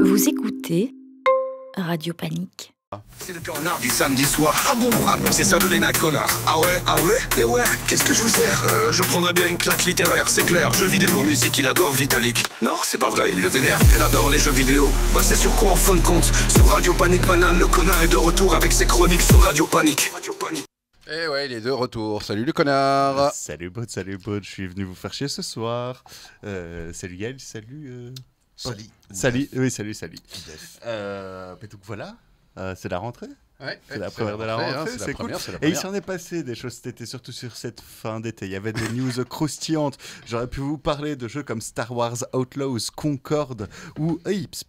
Vous écoutez Radio Panique. C'est le connard du samedi soir. Ah bon, c'est ça le Léna connard. Ah ouais, et ouais, qu'est-ce que je vous sers Je prendrais bien une claque littéraire, c'est clair. Jeux vidéo, musique, il adore Vitalik. Non, c'est pas vrai, il le vénère, il adore les jeux vidéo. Bah c'est sur quoi en fin de compte Sur Radio Panique, Banane, le connard est de retour avec ses chroniques sur Radio Panique. Et ouais, il est de retour. Salut le connard. Salut Bot, je suis venu vous faire chier ce soir. Salut Gaël, salut... Salut. Mais donc voilà, c'est la rentrée. Ouais, c'est la première de la rentrée, c'est cool. Et il s'en est passé des choses cet été, surtout sur cette fin d'été. Il y avait des news croustillantes. J'aurais pu vous parler de jeux comme Star Wars Outlaws, Concorde ou Apes,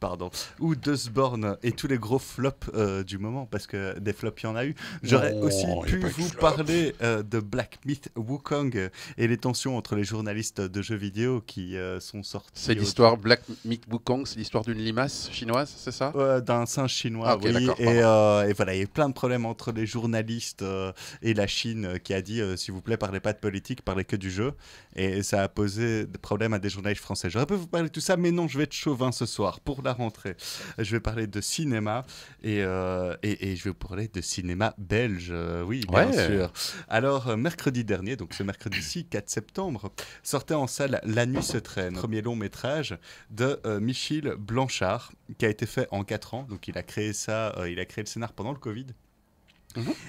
ou Dustborn et tous les gros flops du moment, parce que des flops, il y en a eu. J'aurais aussi pu vous parler de Black Myth Wukong et les tensions entre les journalistes de jeux vidéo qui sont sortis. C'est l'histoire Black Myth Wukong, c'est l'histoire d'une limace chinoise, c'est ça d'un singe chinois, ah, okay, oui. Et voilà, il y a eu plein de problèmes entre les journalistes et la Chine qui a dit s'il vous plaît, parlez pas de politique, parlez que du jeu. Et ça a posé des problèmes à des journalistes français. J'aurais pu vous parler de tout ça, mais non, je vais être chauvin ce soir pour la rentrée. Je vais parler de cinéma et je vais vous parler de cinéma belge, oui, bien sûr. Alors, mercredi dernier, donc ce mercredi-ci, 4 septembre, sortait en salle La Nuit se traîne, premier long métrage de Michel Blanchard, qui a été fait en 4 ans. Donc il a créé ça, il a créé le scénar pendant le Covid.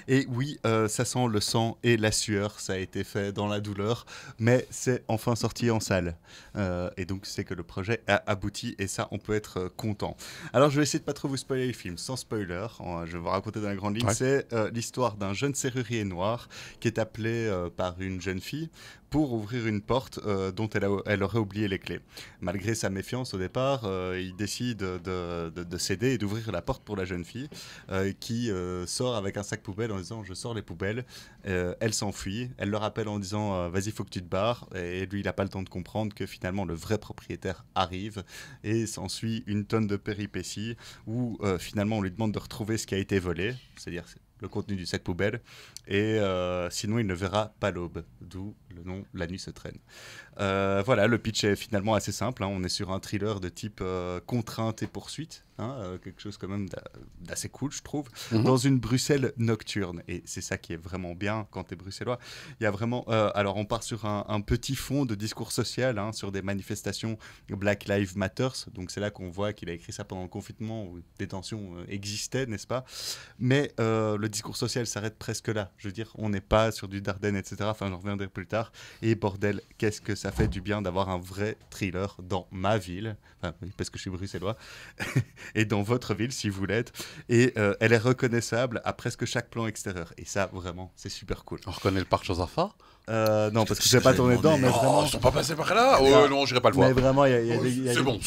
Et oui, ça sent le sang et la sueur, ça a été fait dans la douleur, mais c'est enfin sorti en salle. Et donc c'est que le projet a abouti et ça, on peut être content. Alors je vais essayer de pas trop vous spoiler le film, sans spoiler, je vais vous raconter dans la grande ligne. C'est l'histoire d'un jeune serrurier noir qui est appelé par une jeune fille pour ouvrir une porte dont elle aurait oublié les clés. Malgré sa méfiance au départ, il décide de céder et d'ouvrir la porte pour la jeune fille qui sort avec un sac poubelle en disant « je sors les poubelles ». Elle s'enfuit, elle le rappelle en disant « vas-y, faut que tu te barres ». Et lui, il n'a pas le temps de comprendre que finalement le vrai propriétaire arrive et s'ensuit une tonne de péripéties où finalement on lui demande de retrouver ce qui a été volé, c'est-à-dire le contenu du sac poubelle, et sinon il ne verra pas l'aube, d'où le nom La Nuit se traîne. Voilà, le pitch est finalement assez simple, on est sur un thriller de type contrainte et poursuite, quelque chose quand même d'assez cool, je trouve, dans une Bruxelles nocturne, et c'est ça qui est vraiment bien quand t'es bruxellois. Il y a vraiment, alors on part sur un petit fond de discours social, sur des manifestations Black Lives Matter, donc c'est là qu'on voit qu'il a écrit ça pendant le confinement où des tensions existaient, n'est-ce pas, mais le discours social s'arrête presque là. Je veux dire, on n'est pas sur du Dardenne, etc. Enfin, j'en reviendrai plus tard. Et bordel, qu'est-ce que ça fait du bien d'avoir un vrai thriller dans ma ville, enfin, parce que je suis bruxellois, et dans votre ville, si vous l'êtes. Et elle est reconnaissable à presque chaque plan extérieur. Et ça, vraiment, c'est super cool. On reconnaît le parc Josaphat non, parce que je n'ai pas tourné dedans, mais vraiment... ils sont pas passés par là. Oh non, j'irai pas le voir. Mais vraiment, il y a c'est bon.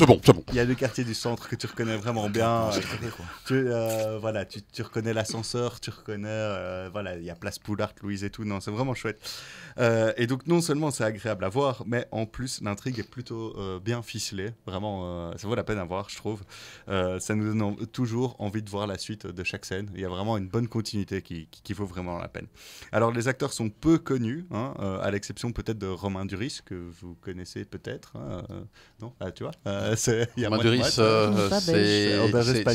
Il y a des quartiers du centre que tu reconnais vraiment bien. Voilà, tu reconnais l'ascenseur, tu reconnais... voilà, il y a Place Poulart, Louise et tout. Non, c'est vraiment chouette. Et donc, non seulement c'est agréable à voir, mais en plus, l'intrigue est plutôt bien ficelée. Vraiment, ça vaut la peine à voir, je trouve. Ça nous donne toujours envie de voir la suite de chaque scène. Il y a vraiment une bonne continuité qui vaut vraiment la peine. Alors, les acteurs sont peu connus, à l'exception peut-être de Romain Duris, que vous connaissez peut-être. Non, tu vois, Romain Duris, c'est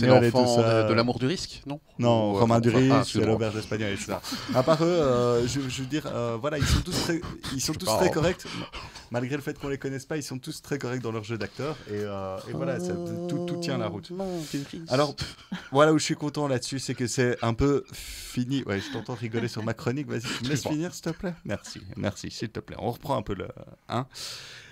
l'enfant de l'amour du risque, non? Non, Romain Duris, c'est l'auberge espagnole et tout ça. À part eux, je veux dire, voilà, ils sont tous très corrects. Malgré le fait qu'on les connaisse pas, ils sont tous très corrects dans leur jeu d'acteur. Et voilà, tout tient la route. Alors, voilà où je suis content là-dessus, c'est que c'est un peu fini. Ouais, je t'entends rigoler sur ma chronique. Vas-y, tu me laisses finir, s'il te plaît? Merci, s'il te plaît. On reprend un peu le...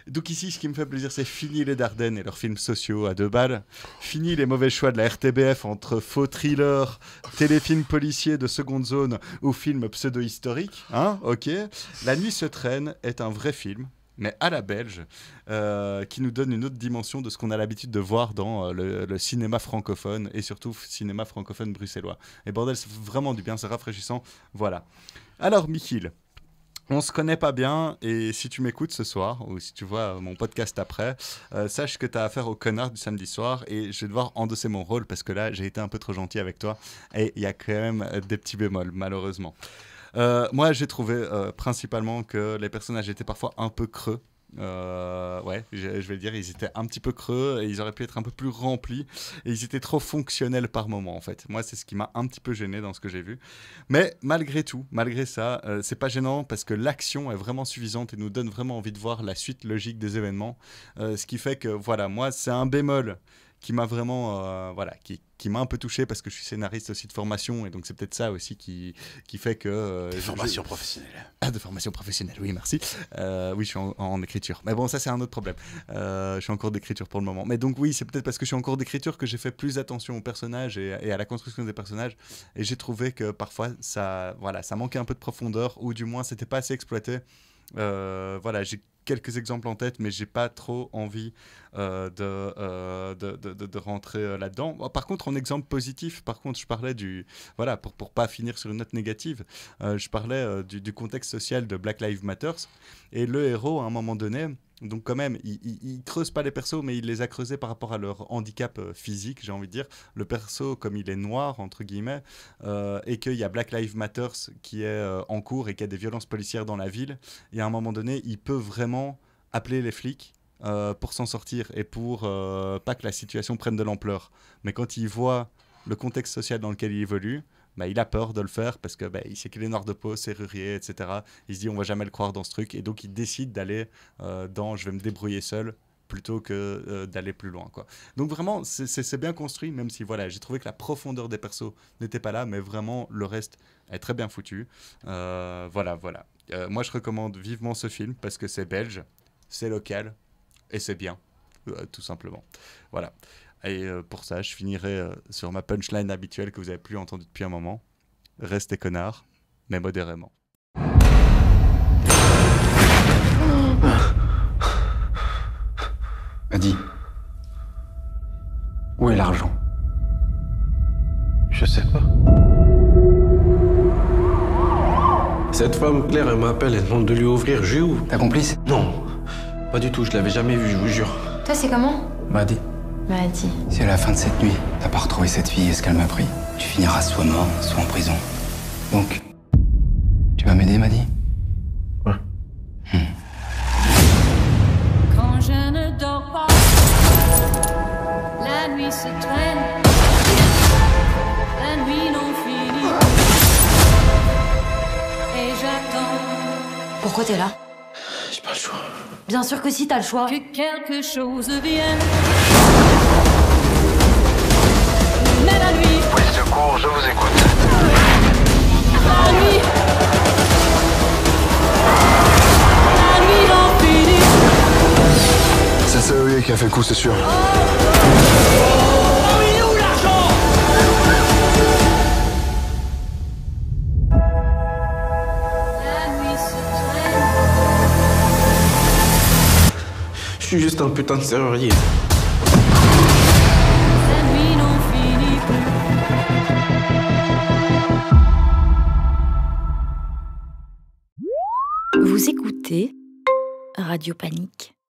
Donc ici, ce qui me fait plaisir, c'est fini les Dardennes et leurs films sociaux à 2 balles. Fini les mauvais choix de la RTBF entre faux thrillers, téléfilms policiers de seconde zone ou films pseudo-historiques. Ok. La Nuit se traîne est un vrai film, mais à la belge, qui nous donne une autre dimension de ce qu'on a l'habitude de voir dans le cinéma francophone, et surtout cinéma francophone bruxellois. Et bordel, c'est vraiment du bien, c'est rafraîchissant. Voilà. Alors, Michiel, on se connaît pas bien, et si tu m'écoutes ce soir, ou si tu vois mon podcast après, sache que tu as affaire au connard du samedi soir, et je vais devoir endosser mon rôle, parce que là, j'ai été un peu trop gentil avec toi, et il y a quand même des petits bémols, malheureusement. Moi, j'ai trouvé principalement que les personnages étaient parfois un peu creux, Ouais, je vais le dire, ils étaient un petit peu creux et ils auraient pu être un peu plus remplis et ils étaient trop fonctionnels par moment en fait. Moi, c'est ce qui m'a un petit peu gêné dans ce que j'ai vu. Mais malgré tout, malgré ça, c'est pas gênant parce que l'action est vraiment suffisante et nous donne vraiment envie de voir la suite logique des événements. Ce qui fait que, voilà, moi, c'est un bémol qui m'a vraiment qui m'a un peu touché parce que je suis scénariste aussi de formation et donc c'est peut-être ça aussi qui fait que de formation professionnelle. De formation professionnelle, oui, merci. Oui, je suis en écriture, mais bon, ça c'est un autre problème. Je suis en cours d'écriture pour le moment, mais donc oui, c'est peut-être parce que je suis en cours d'écriture que j'ai fait plus attention aux personnages et à la construction des personnages, et j'ai trouvé que parfois ça manquait un peu de profondeur, ou du moins c'était pas assez exploité. J'ai quelques exemples en tête, mais j'ai pas trop envie de rentrer là-dedans. Par contre, en exemple positif, je parlais pour pas finir sur une note négative, je parlais du contexte social de Black Lives Matter, et le héros, à un moment donné, donc quand même, il creuse pas les persos, mais il les a creusés par rapport à leur handicap physique, j'ai envie de dire. Le perso, comme il est noir, entre guillemets, et qu'il y a Black Lives Matter qui est en cours et qu'il y a des violences policières dans la ville, et à un moment donné, il peut vraiment appeler les flics pour s'en sortir et pour pas que la situation prenne de l'ampleur. Mais quand il voit le contexte social dans lequel il évolue, il a peur de le faire parce que il sait qu'il est noir de peau, serrurier, etc. Il se dit on va jamais le croire dans ce truc, et donc il décide d'aller dans je vais me débrouiller seul plutôt que d'aller plus loin, quoi. Donc vraiment c'est bien construit, même si j'ai trouvé que la profondeur des persos n'était pas là, mais vraiment le reste est très bien foutu. Moi je recommande vivement ce film parce que c'est belge, c'est local et c'est bien, tout simplement. Voilà. Et pour ça, je finirai sur ma punchline habituelle que vous n'avez plus entendue depuis un moment. Restez connards, mais modérément. Madi, où est l'argent? Je sais pas. Cette femme, Claire, elle m'appelle, elle demande de lui ouvrir. Je lui ouvre. Ta complice? Non, pas du tout, je l'avais jamais vue, je vous jure. Toi, c'est comment? Madi. Madi. Si à la fin de cette nuit, t'as pas retrouvé cette fille et ce qu'elle m'a pris, tu finiras soit mort, soit en prison. Donc, tu vas m'aider, Madi? Ouais. Quand je ne dors pas, la nuit se traîne, la nuit n'en finit, et j'attends. Pourquoi t'es là? J'ai pas le choix. Bien sûr que si, t'as le choix. Que quelque chose vienne. Mais la nuit. Oui, secours, je vous écoute. La nuit. La nuit n'en finit. C'est Saoye qui a fait le coup, c'est sûr. Il est où l'argent? La nuit se traîne. Je suis juste un putain de serrurier. La nuit n'en finit plus. Vous écoutez Radio Panique.